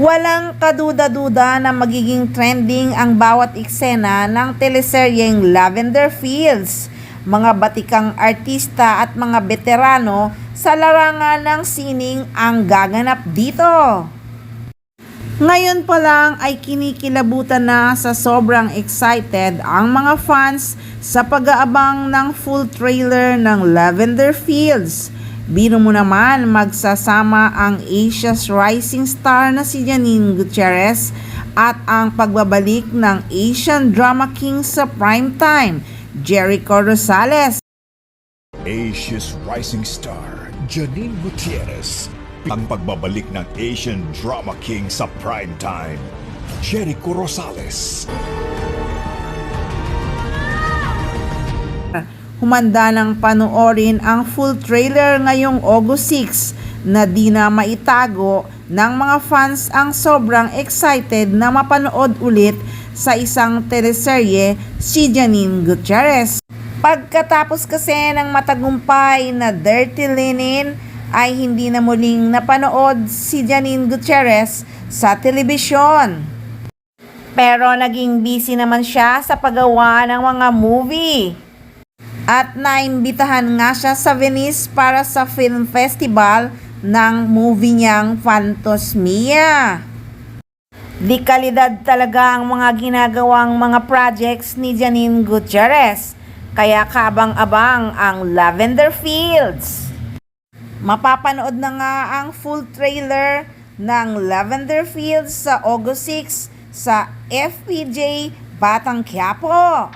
Walang kaduda-duda na magiging trending ang bawat eksena ng teleseryeng Lavender Fields. Mga batikang artista at mga veterano sa larangan ng sining ang gaganap dito. Ngayon pa lang ay kinikilabutan na sa sobrang excited ang mga fans sa pag-aabang ng full trailer ng Lavender Fields. Biro mo naman magsasama ang Asia's rising star na si Janine Gutierrez at ang pagbabalik ng Asian drama king sa primetime, Jericho Rosales. Asia's rising star, Janine Gutierrez. Ang pagbabalik ng Asian drama king sa primetime, Jericho Rosales. Humanda ng panoorin ang full trailer ngayong August 6 na di na maitago ng mga fans ang sobrang excited na mapanood ulit sa isang teleserye si Janine Gutierrez. Pagkatapos kasi ng matagumpay na Dirty Linen ay hindi na muling napanood si Janine Gutierrez sa telebisyon. Pero naging busy naman siya sa paggawa ng mga movie. At naimbitahan nga siya sa Venice para sa film festival ng movie niyang Phantosmia. Di kalidad talaga ang mga ginagawang mga projects ni Janine Gutierrez, kaya kabang-abang ang Lavender Fields. Mapapanood na nga ang full trailer ng Lavender Fields sa August 6 sa FPJ Batang Quiapo.